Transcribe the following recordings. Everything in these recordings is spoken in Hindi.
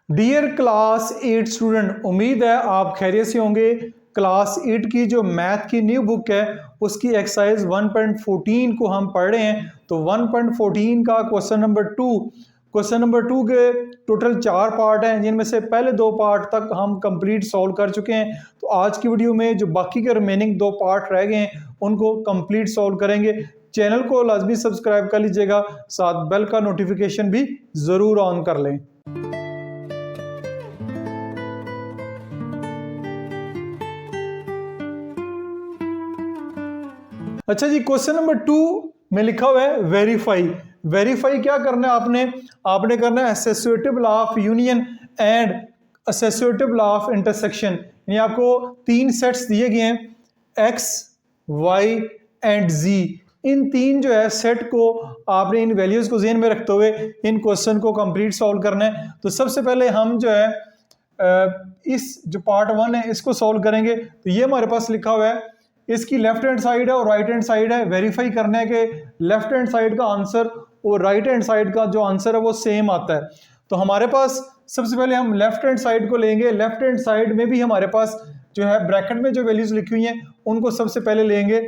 डियर क्लास 8 स्टूडेंट, उम्मीद है आप खैरियत से होंगे। क्लास 8 की जो मैथ की न्यू बुक है उसकी एक्सरसाइज 1.14 को हम पढ़ रहे हैं। तो 1.14 का क्वेश्चन नंबर टू के टोटल 4 पार्ट हैं, जिनमें से पहले 2 पार्ट तक हम कंप्लीट सॉल्व कर चुके हैं। तो आज की वीडियो में जो बाकी के रिमेनिंग 2 पार्ट रह गए हैं उनको कंप्लीट सॉल्व करेंगे। चैनल को लाजमी सब्सक्राइब कर लीजिएगा, साथ बेल का नोटिफिकेशन भी ज़रूर ऑन कर लें। अच्छा जी, क्वेश्चन नंबर 2 में लिखा हुआ है वेरीफाई क्या करना है आपने करना है associative law of union and associative law of intersection. यानी आपको 3 सेट्स दिए गए हैं एक्स, वाई एंड जी। इन 3 जो है सेट को आपने इन वैल्यूज को ज़हन में रखते हुए इन क्वेश्चन को कंप्लीट सॉल्व करना है। तो सबसे पहले हम जो है इस जो पार्ट 1 है इसको सॉल्व करेंगे। तो ये हमारे पास लिखा हुआ है, इसकी लेफ्ट हैंड साइड है और राइट हैंड साइड है। वेरीफाई करना है कि लेफ्ट हैंड साइड का आंसर और राइट हैंड साइड का जो आंसर है वो सेम आता है। तो हमारे पास सबसे पहले हम लेफ्ट हैंड साइड को लेंगे। लेफ्ट हैंड साइड में भी हमारे पास जो है ब्रैकेट में जो वैल्यूज लिखी हुई हैं उनको सबसे पहले लेंगे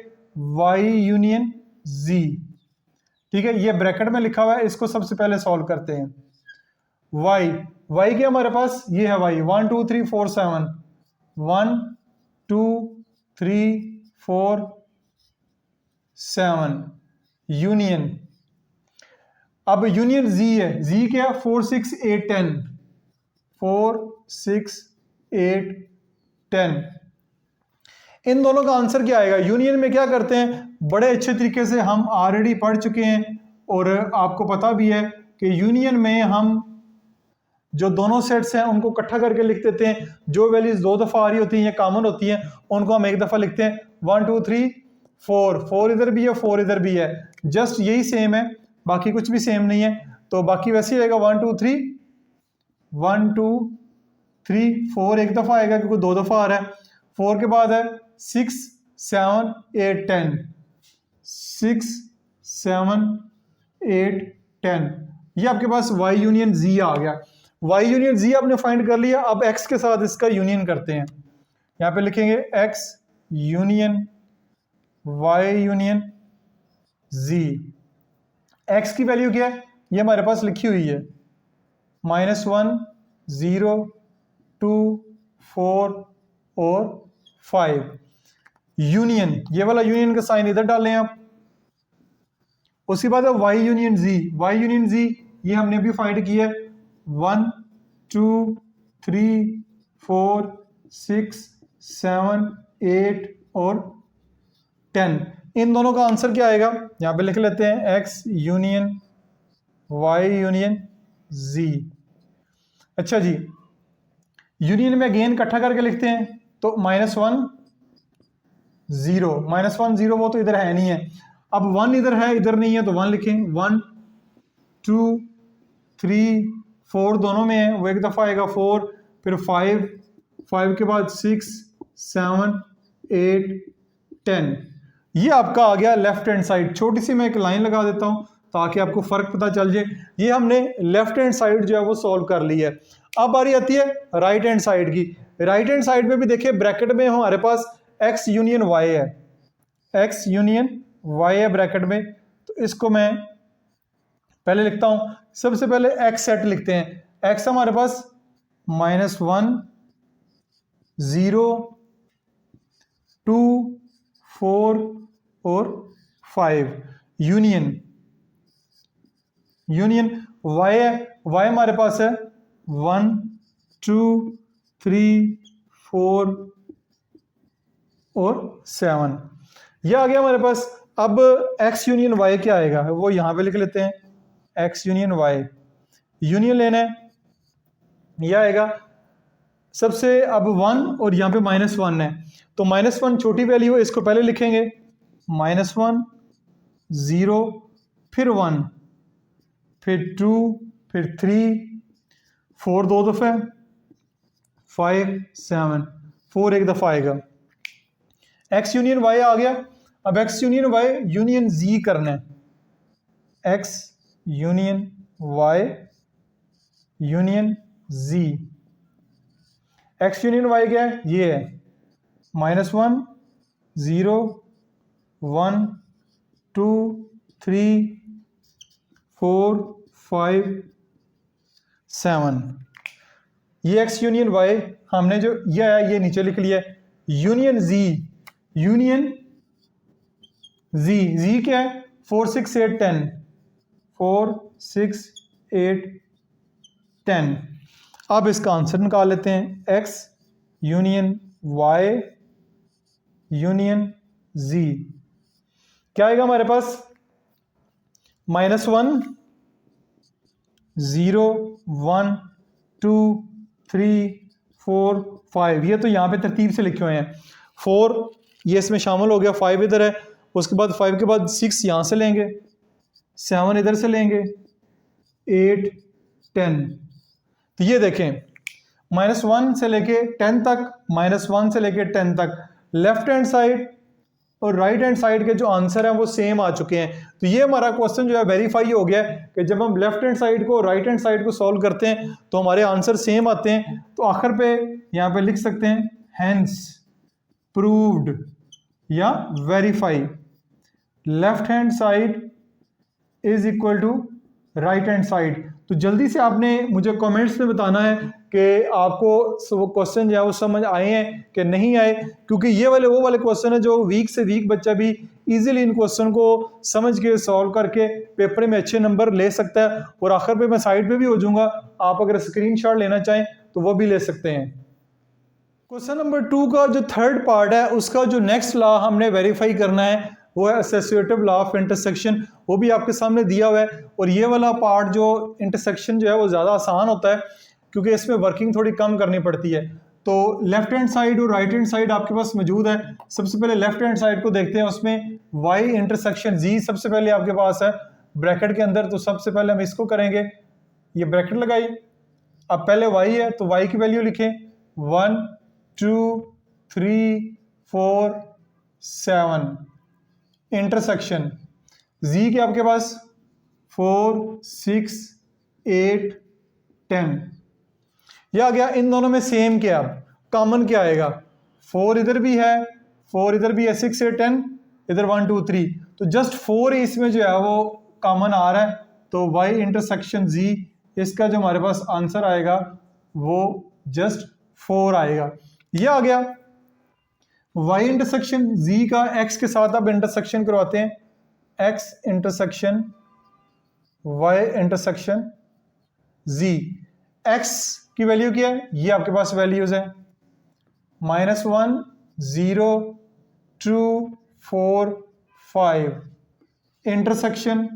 y यूनियन z। ठीक है, ये ब्रैकेट में लिखा हुआ है, इसको सबसे पहले सॉल्व करते हैं। y के हमारे पास ये है y 1 2 3 4 7 1 2 3 4 7 यूनियन। अब यूनियन z है, z क्या 4 6 8 10 4 6 8 10। इन दोनों का आंसर क्या आएगा? यूनियन में क्या करते हैं, बड़े अच्छे तरीके से हम ऑलरेडी पढ़ चुके हैं और आपको पता भी है कि यूनियन में हम जो दोनों सेट्स हैं उनको इकट्ठा करके लिख देते हैं। जो वैल्यूज 2 दफ़ा आ रही होती हैं या कॉमन होती हैं उनको हम एक दफ़ा लिखते हैं। 1 2 3 4 इधर भी है, 4 इधर भी है, जस्ट यही सेम है, बाकी कुछ भी सेम नहीं है। तो बाकी वैसे ही आएगा 1 2 3 1 2 3 4 एक दफ़ा आएगा क्योंकि 2 दफ़ा आ रहा है। 4 के बाद है 6 7 8 10 6 7 8 10। ये आपके पास y यूनियन z आ गया। y यूनियन z आपने फाइंड कर लिया। अब x के साथ इसका यूनियन करते हैं। यहाँ पे लिखेंगे x union y union z। x की वैल्यू क्या है, ये हमारे पास लिखी हुई है -1 0 2 4 और 5। यूनियन, ये वाला यूनियन का साइन इधर डालें आप। उसके बाद है y यूनियन z। ये हमने भी फाइंड किया है 1 2 3 4 6 7 8 और 10। इन दोनों का आंसर क्या आएगा, यहाँ पे लिख लेते हैं x union y union z। अच्छा जी, यूनियन में अगेन इकट्ठा करके लिखते हैं। तो -1 0 वो तो इधर है नहीं है। अब 1 इधर है, इधर नहीं है, तो 1 लिखें। 1 2 3 4 दोनों में है, वो एक दफ़ा आएगा 4, फिर 5 के बाद 6 7 8 10। ये आपका आ गया लेफ्ट हैंड साइड। छोटी सी मैं एक लाइन लगा देता हूँ ताकि आपको फ़र्क पता चल जाए। ये हमने लेफ्ट हैंड साइड जो है वो सॉल्व कर ली है। अब बारी आती है राइट हैंड साइड की। राइट हैंड साइड में भी देखिए ब्रैकेट में हमारे पास x यूनियन y है, x यूनियन y है ब्रैकेट में। तो इसको मैं पहले लिखता हूं। सबसे पहले x सेट लिखते हैं। x हमारे पास -1 0 2 4 और 5। यूनियन y है, y हमारे पास है 1 2 3 4 और 7। यह आ गया हमारे पास। अब x यूनियन y क्या आएगा वो यहाँ पे लिख लेते हैं। x यूनियन y यूनियन लेना है, यह आएगा सबसे। अब 1 और यहाँ पे -1 है, तो -1 छोटी वैल्यू है, इसको पहले लिखेंगे। -1 0 फिर 1 फिर 2 फिर 3 4 2 दफ़े 5 7 4 एक दफ़ा आएगा। x यूनियन y आ गया। अब x union y union z करना है। x यूनियन y यूनियन जी। एक्स यूनियन वाई क्या है, ये है -1 0 1 2 3 4 5 7। ये एक्स यूनियन वाई हमने जो ये आया ये नीचे लिख लिया है। यूनियन जी, यूनियन जी क्या है 4 6 8 10, 4 6 8 10। अब इसका आंसर निकाल लेते हैं। एक्स यूनियन वाई यूनियन जी क्या आएगा हमारे पास, -1 0 1 2 3 4 5। ये तो यहाँ पे तरतीब से लिखे हुए हैं। 4 ये इसमें शामिल हो गया, 5 इधर है, उसके बाद 5 के बाद 6 यहाँ से लेंगे, 7 इधर से लेंगे, 8 10। तो ये देखें -1 से लेके 10 तक, -1 से लेके 10 तक लेफ्ट हैंड साइड और राइट हैंड साइड के जो आंसर हैं वो सेम आ चुके हैं। तो ये हमारा क्वेश्चन जो है वेरीफाई हो गया है कि जब हम लेफ्ट हैंड साइड को राइट हैंड साइड को सॉल्व करते हैं तो हमारे आंसर सेम आते हैं। तो आखिर पे यहाँ पे लिख सकते हैं हेंस प्रूव्ड या verify left hand side is equal to right hand side. तो जल्दी से आपने मुझे कमेंट्स में बताना है कि आपको वो क्वेश्चन जो है वो समझ आए हैं कि नहीं आए, क्योंकि ये वाले वो वाले क्वेश्चन है जो वीक से वीक बच्चा भी इजीली इन क्वेश्चन को समझ के सॉल्व करके पेपर में अच्छे नंबर ले सकता है। और आखिर पे मैं साइड पे भी हो जाऊंगा, आप अगर स्क्रीनशॉट लेना चाहें तो वो भी ले सकते हैं। क्वेश्चन नंबर 2 का जो थर्ड पार्ट है उसका जो नेक्स्ट लॉ हमने वेरीफाई करना है वो है एसोसिएटिव लॉ ऑफ इंटरसेक्शन। वो भी आपके सामने दिया हुआ है। और ये वाला पार्ट जो इंटरसेक्शन जो है वो ज़्यादा आसान होता है क्योंकि इसमें वर्किंग थोड़ी कम करनी पड़ती है। तो लेफ्ट हैंड साइड और राइट हैंड साइड आपके पास मौजूद है। सबसे पहले लेफ्ट हैंड साइड को देखते हैं, उसमें वाई इंटरसेक्शन जी सबसे पहले आपके पास है ब्रैकेट के अंदर। तो सबसे पहले हम इसको करेंगे, ये ब्रैकेट लगाई, अब पहले वाई है तो वाई की वैल्यू लिखें 1 2 3 4 7। इंटरसेक्शन जी के आपके पास 4 6 8 10। यह आ गया। इन दोनों में सेम क्या, अब कॉमन क्या आएगा, 4 इधर भी है, 4 इधर भी है, 6 8 10 इधर 1 2 3। तो जस्ट 4 ही इसमें जो है वो कॉमन आ रहा है। तो वाई इंटरसेक्शन जी इसका जो हमारे पास आंसर आएगा वो जस्ट 4 आएगा। यह आ गया। y इंटरसेक्शन z का x के साथ अब इंटरसेक्शन करवाते हैं, x intersection y intersection z। x की वैल्यू क्या है, ये आपके पास वैल्यूज है -1 0 2 4 5। इंटरसेक्शन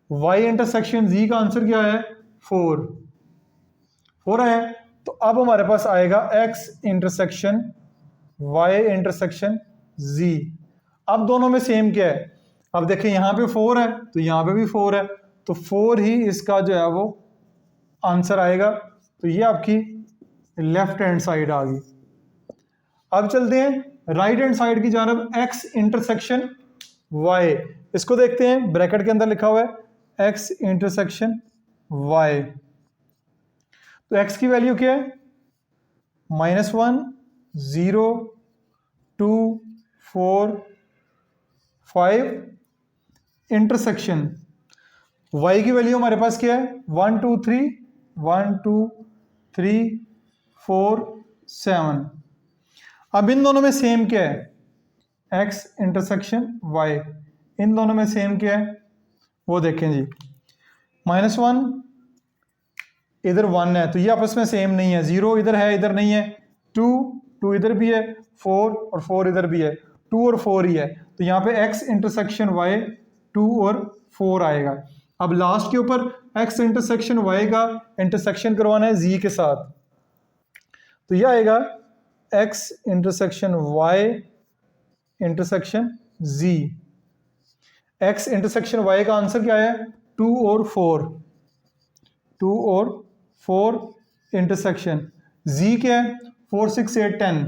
y इंटरसेक्शन z का आंसर क्या है 4 आया। तो अब हमारे पास आएगा x intersection y intersection z। अब दोनों में सेम क्या है, अब देखें यहाँ पे 4 है तो यहाँ पे भी 4 है, तो 4 ही इसका जो है वो आंसर आएगा। तो ये आपकी लेफ्ट हैंड साइड आ गई। अब चलते हैं राइट हैंड साइड की जानब, x इंटरसेक्शन y। इसको देखते हैं, ब्रैकेट के अंदर लिखा हुआ है x इंटरसेक्शन y। तो x की वैल्यू क्या है -1 0 2 4 5। इंटरसेक्शन y की वैल्यू हमारे पास क्या है 1 2 3 1 2 3 4 7। अब इन दोनों में सेम क्या है x इंटरसेक्शन y। इन दोनों में सेम क्या है वो देखें जी, -1 इधर 1 है तो ये आपस में सेम नहीं है, 0 इधर है इधर नहीं है, 2 इधर भी है, 4 और 4 इधर भी है, 2 और 4 ही है। तो यहाँ पे x इंटरसेक्शन y 2 और 4 आएगा। अब लास्ट के ऊपर x इंटरसेक्शन y का इंटरसेक्शन करवाना है z के साथ, तो यह आएगा x intersection y intersection z। x intersection y का आंसर क्या है 2 और 4, 2 और 4 इंटरसेक्शन z क्या है 4 6 8 10,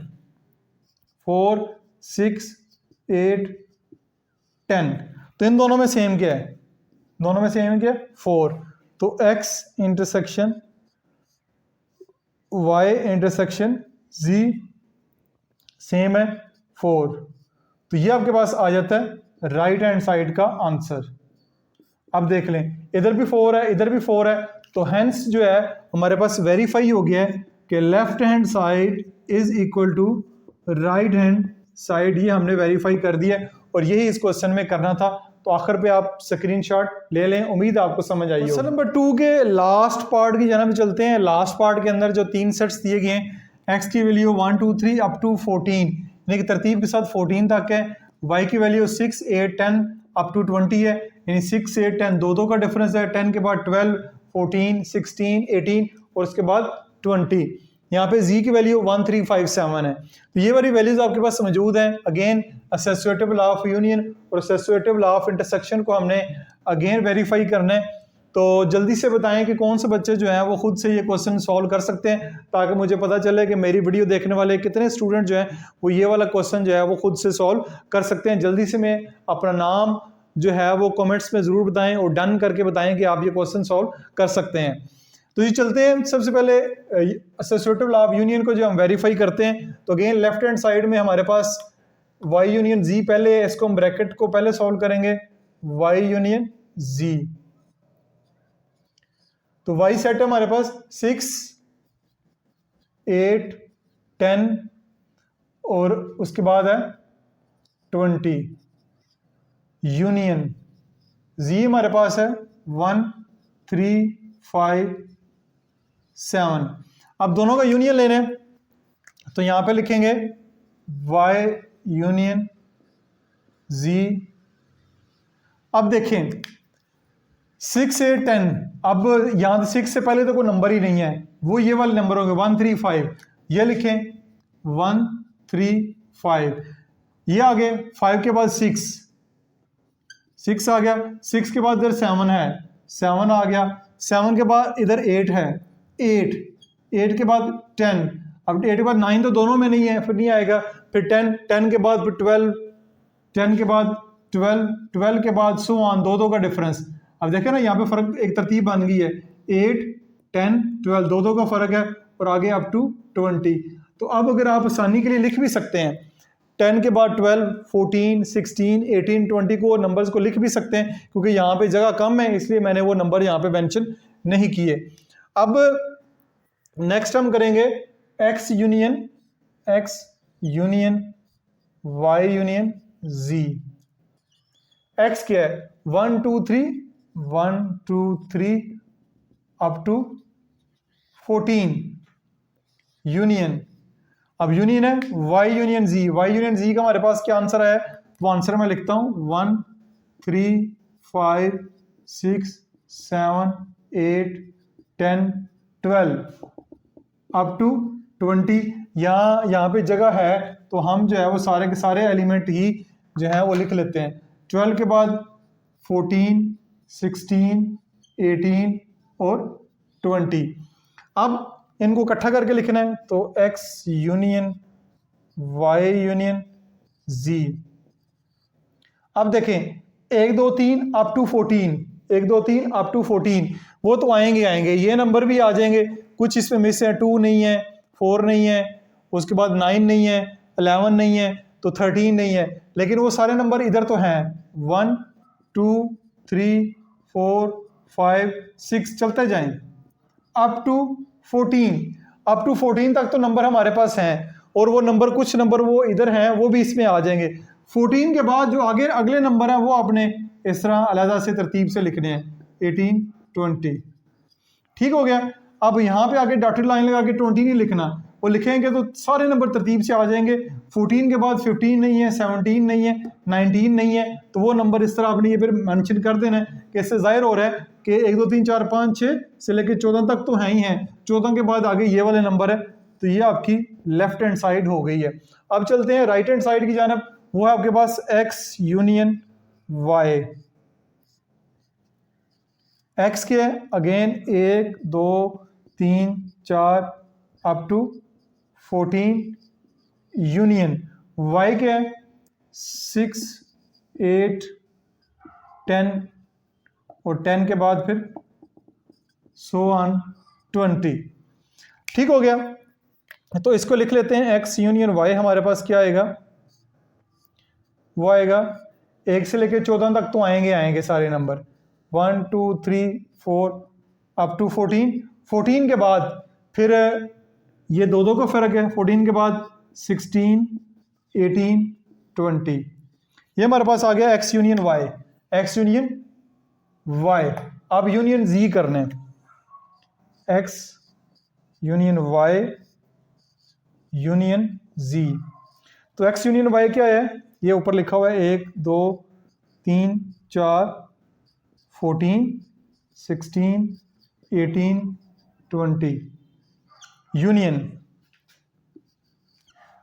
4 6 8 10। तो इन दोनों में सेम क्या है, दोनों में सेम क्या है 4। तो x intersection y intersection z same है 4। तो ये आपके पास आ जाता है राइट हैंड साइड का आंसर। अब देख लें, इधर भी 4 है, इधर भी 4 है, तो हेंस जो है हमारे पास वेरीफाई हो गया है कि left hand side is equal to right hand side. ये हमने वेरीफाई कर दिया और यही इस क्वेश्चन में करना था। तो आखिर पे आप स्क्रीनशॉट ले लें, उम्मीद है आपको समझ आई होगी। क्वेश्चन नंबर 2 के लास्ट पार्ट की जानब चलते हैं। लास्ट पार्ट के अंदर जो 3 सेट्स दिए गए हैं, एक्स की वैल्यू 1 2 3 अप टू 14, यानी कि तरतीब के साथ 14 तक है। वाई की वैल्यू 6 8 10 अप टू 20 है, यानी 6 8 10 दो का डिफरेंस है। 10 के बाद 12 14 16 18 और उसके बाद 20। यहाँ पे z की वैल्यू 1357 है। तो ये वाली वैल्यूज आपके पास मौजूद हैं। Again associative law of union और एसोसिएटिव लॉ ऑफ इंटरसेक्शन को हमने अगेन वेरीफाई करना है। तो जल्दी से बताएं कि कौन से बच्चे जो हैं वो खुद से ये क्वेश्चन सॉल्व कर सकते हैं, ताकि मुझे पता चले कि मेरी वीडियो देखने वाले कितने स्टूडेंट जो हैं वो ये वाला क्वेश्चन जो है वो खुद से सॉल्व कर सकते हैं। जल्दी से मैं अपना नाम जो है वो कमेंट्स में ज़रूर बताएं और डन करके बताएं कि आप ये क्वेश्चन सॉल्व कर सकते हैं। तो ये चलते हैं, सबसे पहले एसोसिएटिव लॉ ऑफ यूनियन को जो हम वेरीफाई करते हैं। तो अगेन लेफ्ट हैंड साइड में हमारे पास y यूनियन z, पहले इसको हम ब्रैकेट को पहले सॉल्व करेंगे, y यूनियन z। तो y सेट है हमारे पास 6 8 10 और उसके बाद है 20। यूनियन z हमारे पास है 1 3 5 7। अब दोनों का यूनियन लेना है, तो यहां पे लिखेंगे y यूनियन z। अब देखें 6 8 10, अब यहां 6 से पहले तो कोई नंबर ही नहीं है, वो ये वाले नंबर होंगे 1 3 5। ये लिखें 1 3 5, ये आगे 5 के बाद 6 आ गया, 6 के बाद इधर 7 है, 7 आ गया, 7 के बाद इधर 8 है, 8 के बाद 10, अब 8 के बाद 9 तो दोनों में नहीं है, फिर नहीं आएगा, फिर 10 के बाद फिर 12, 10 के बाद 12 के बाद सो ऑन, दो का डिफरेंस। अब देखें ना यहाँ पे फर्क, एक तरतीब बन गई है, 8 10 12 दो का फर्क है और आगे अप टू 20। तो अब अगर आप आसानी के लिए लिख भी सकते हैं 10 के बाद 12 14 16 18 20 को नंबर्स को लिख भी सकते हैं, क्योंकि यहाँ पे जगह कम है इसलिए मैंने वो नंबर यहाँ पे मेंशन नहीं किए। अब नेक्स्ट हम करेंगे x union y union z। x क्या है 1 2 3 अप टू 14 यूनियन। अब यूनियन है y यूनियन z का हमारे पास क्या आंसर है, तो आंसर मैं लिखता हूं 1 3 5 6 7 8 10 12 अप टू 20। यहाँ पे जगह है तो हम जो है वो सारे के सारे एलिमेंट ही जो है वो लिख लेते हैं। 12 के बाद 14 16 18 और 20। अब इनको इकट्ठा करके लिखना है, तो x union y union z। अब देखें 1 2 3 अप टू 14, 1 2 3 अप टू 14 वो तो आएंगे, ये नंबर भी आ जाएंगे। कुछ इसमें मिस है, 2 नहीं है, 4 नहीं है, उसके बाद 9 नहीं है, 11 नहीं है, तो 13 नहीं है, लेकिन वो सारे नंबर इधर तो हैं 1 2 3 4 5 6 चलते जाएं अप टू 14 तक तो नंबर हमारे पास हैं, और वो नंबर कुछ नंबर वो इधर हैं वो भी इसमें आ जाएंगे। 14 के बाद जो आगे अगले नंबर हैं वो आपने इस तरह अलग से तरतीब से लिखने हैं 18 20। ठीक हो गया। अब यहाँ पे आगे डॉटेड लाइन लगा के 20 नहीं लिखना, वो लिखेंगे तो सारे नंबर तरतीब से आ जाएंगे। 14 के बाद 15 नहीं है, 17 नहीं है, 19 नहीं है, तो वो नंबर इस तरह आपने ये फिर मेंशन कर देना है कि इससे जाहिर हो रहा है कि 1 2 3 4 5 6 से लेकर 14 तक तो हैं ही हैं, 14 के बाद आगे ये वाले नंबर है, तो ये आपकी लेफ्ट हैंड साइड हो गई है। अब चलते हैं राइट हैंड साइड की जानब, वो है आपके पास x यूनियन y। x क्या है again 1 2 3 4 up to 14 union. y क्या है 6 8 10 और 10 के बाद फिर सो ऑन 20। ठीक हो गया। तो इसको लिख लेते हैं, एक्स यूनियन वाई हमारे पास क्या आएगा, वो आएगा 1 से लेके 14 तक तो आएंगे सारे नंबर, 1 2 3 4 अप टू 14। 14 के बाद फिर ये दो का फर्क है, 14 के बाद 16 18 20, ये हमारे पास आ गया X union Y, X union Y. अब यूनियन जी करने, X union Y union G. तो एक्स यूनियन वाई क्या है, ये ऊपर लिखा हुआ है 1 2 3 4 14 16 18 20, यूनियन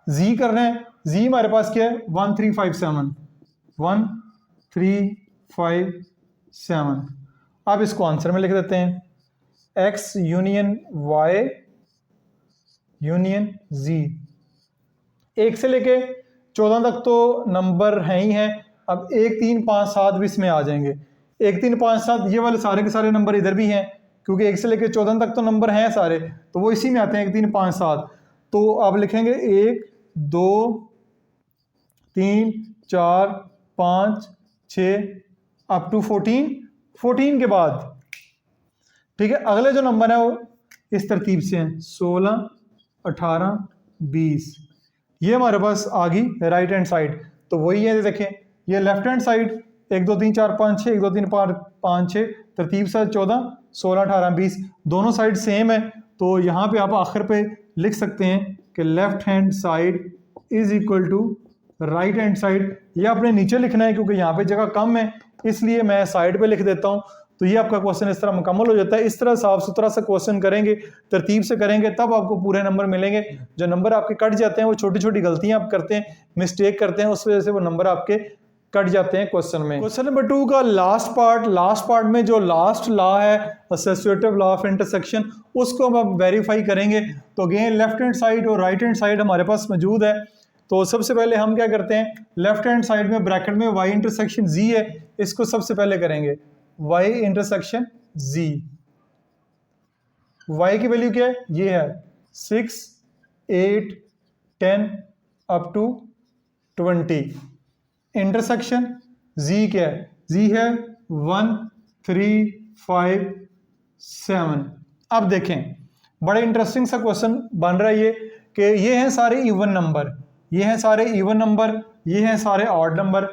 जी करना है। जी हमारे पास क्या है 1357, 1357। अब इसको आंसर में लिख देते हैं, एक्स यूनियन वाई यूनियन जी। 1 से लेके 14 तक तो नंबर हैं ही हैं, अब 1 3 5 7 भी इसमें आ जाएंगे। 1 3 5 7 ये वाले सारे के सारे नंबर इधर भी हैं, क्योंकि 1 से लेके 14 तक तो नंबर हैं सारे, तो वो इसी में आते हैं 1 3 5 7। तो आप लिखेंगे 1 2 3 4 5 6 अप टू 14। 14 के बाद ठीक है, अगले जो नंबर है वो इस तरतीब से हैं 16 18 20, ये हमारे पास आ गई राइट हैंड साइड। तो वही है, देखें ये लेफ्ट हैंड साइड 1 2 3 4 5 6, 1 2 3 5 6 तरतीब से 14 16 18 20 दोनों साइड सेम है। तो यहाँ पे आप आखिर पे लिख सकते हैं कि left hand side is equal to right hand side. ये आपने नीचे लिखना है क्योंकि यहाँ पे जगह कम है, इसलिए मैं साइड पे लिख देता हूँ। तो ये आपका क्वेश्चन इस तरह मुकम्मल हो जाता है। इस तरह साफ सुथरा सा क्वेश्चन करेंगे, तरतीब से करेंगे, तब आपको पूरे नंबर मिलेंगे। जो नंबर आपके कट जाते हैं वो छोटी छोटी गलतियां आप करते हैं, मिस्टेक करते हैं, उस वजह से वो नंबर आपके कट जाते हैं क्वेश्चन में। क्वेश्चन नंबर 2 का लास्ट पार्ट में जो लास्ट लॉ है एसोसिएटिव लॉ ऑफ इंटरसेक्शन, उसको हम वेरीफाई करेंगे। तो अगेन लेफ्ट हैंड साइड और राइट हैंड साइड हमारे पास मौजूद है। तो सबसे पहले हम क्या करते हैं, लेफ्ट हैंड साइड में ब्रैकेट में y इंटरसेक्शन z है, इसको सबसे पहले करेंगे y इंटरसेक्शन z। y की वैल्यू क्या है, ये है 6 8 10 अप टू 20। इंटरसेक्शन z क्या है, z है 1 3 5 7। अब देखें बड़े इंटरेस्टिंग सा क्वेश्चन बन रहा है ये, कि ये हैं सारे इवन नंबर, ये हैं सारे इवन नंबर, ये हैं सारे ऑड नंबर,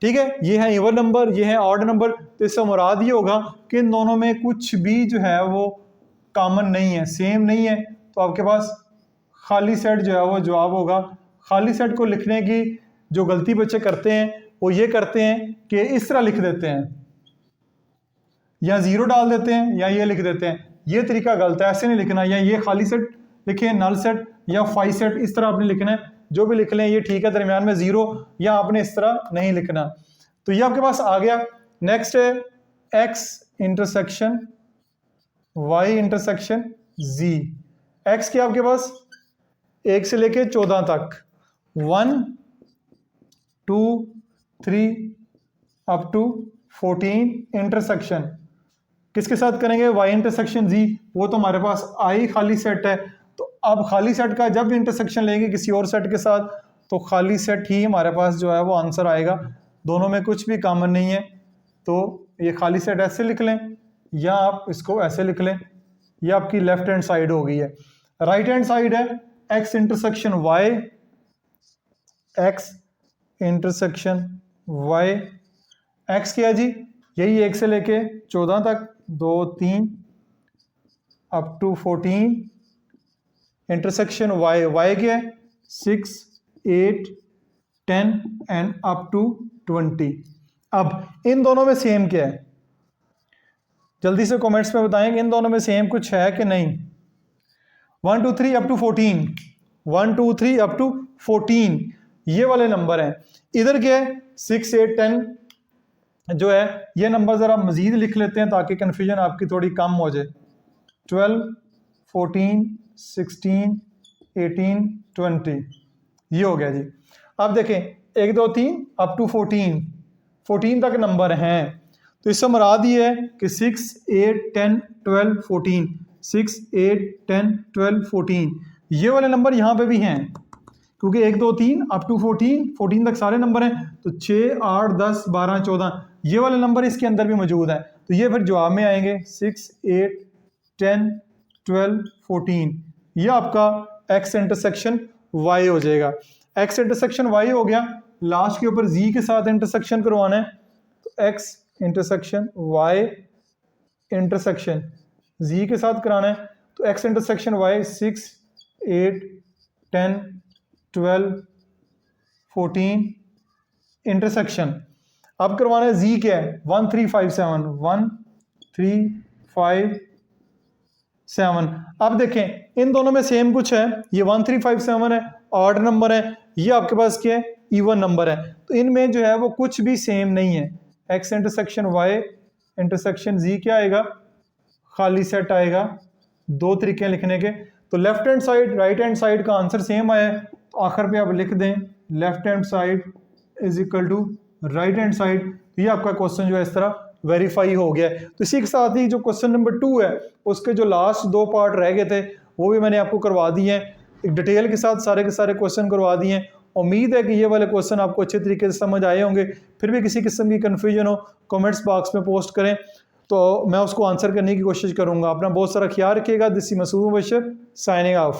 ठीक है, ये हैं इवन नंबर, ये हैं ऑड नंबर। तो इससे मुराद ये होगा कि इन दोनों में कुछ भी जो है वो कॉमन नहीं है, सेम नहीं है। तो आपके पास खाली सेट जो है वो जवाब होगा। खाली सेट को लिखने की जो गलती बच्चे करते हैं वो ये करते हैं कि इस तरह लिख देते हैं, या जीरो डाल देते हैं या ये लिख देते हैं। ये तरीका गलत है, ऐसे नहीं लिखना। या ये खाली सेट लिखें, नल सेट या फाई सेट, इस तरह आपने लिखना है। जो भी लिख लें ये ठीक है, दरमियान में जीरो या आपने इस तरह नहीं लिखना। तो ये आपके पास आ गया। नेक्स्ट है एक्स इंटरसेक्शन वाई इंटरसेक्शन जी। एक्स क्या आपके पास 1 से लेके 14 तक, 1 2 3 अप टू 14 इंटरसेक्शन किसके साथ करेंगे, y इंटरसेक्शन z। वो तो हमारे पास आई खाली सेट है। तो अब खाली सेट का जब इंटरसेक्शन लेंगे किसी और सेट के साथ, तो खाली सेट ही हमारे पास जो है वो आंसर आएगा। दोनों में कुछ भी कॉमन नहीं है। तो ये खाली सेट ऐसे लिख लें या आप इसको ऐसे लिख लें। ये आपकी लेफ्ट हैंड साइड हो गई है। राइट हैंड साइड है x intersection y, x intersection y। x क्या जी, यही 1 से लेके 14 तक, 2 3 up to 14 intersection y। y क्या है 6 8 10 एंड अप टू 20। अब इन दोनों में सेम क्या है, जल्दी से कमेंट्स में बताएं कि इन दोनों में सेम कुछ है कि नहीं। 1 2 3 अप टू 14, 1 2 3 अप टू 14 ये वाले नंबर हैं। इधर क्या है 6 8 10 जो है, ये नंबर ज़रा मज़ीद लिख लेते हैं ताकि कन्फ्यूजन आपकी थोड़ी कम हो जाए। 12 14 16 18 20 ये हो गया जी। अब देखें 1 2 3 अप टू 14 तक नंबर हैं। तो इससे मुराद ये है कि 6 8 10 12 14 6, 8, 10, 12, 14। ये वाले नंबर यहाँ पे भी हैं क्योंकि 1, 2, 3 अप टू 14 तक सारे नंबर हैं, तो 6, 8, 10, 12, 14 ये वाले नंबर इसके अंदर भी मौजूद है। तो ये फिर जवाब में आएंगे 6, 8, 10, 12, 14। ये आपका एक्स इंटरसेक्शन वाई हो जाएगा। एक्स इंटरसेक्शन वाई हो गया, लास्ट के ऊपर जी के साथ इंटरसेक्शन करवाना है, तो एक्स इंटरसेक्शन वाई इंटरसेक्शन जी के साथ कराना है, तो एक्स इंटरसेक्शन वाई 6, 8, 10, 12, 14 इंटरसेक्शन। अब करवाना है जी क्या है 1357 1357। अब देखें इन दोनों में सेम कुछ है, ये 1357 है, ऑड नंबर है, ये आपके पास क्या है इवन नंबर है, तो इनमें जो है वो कुछ भी सेम नहीं है। एक्स इंटरसेक्शन वाई इंटरसेक्शन जी क्या आएगा, खाली सेट आएगा। दो तरीके हैं लिखने के, तो left hand side right hand side का आंसर सेम आया है, तो आखिर पे आप लिख दें left hand side is equal to right hand side. तो ये आपका क्वेश्चन जो है इस तरह वेरीफाई हो गया है। तो इसी के साथ ही जो क्वेश्चन नंबर 2 है उसके जो लास्ट 2 पार्ट रह गए थे वो भी मैंने आपको करवा दिए हैं, एक डिटेल के साथ सारे के सारे क्वेश्चन करवा दिए हैं। उम्मीद है कि ये वाले क्वेश्चन आपको अच्छे तरीके से समझ आए होंगे। फिर भी किसी किस्म की कन्फ्यूजन हो कमेंट्स बॉक्स में पोस्ट करें, तो मैं उसको आंसर करने की कोशिश करूंगा। अपना बहुत सारा ख्याल रखिएगा। This is Masood Mubashar signing of.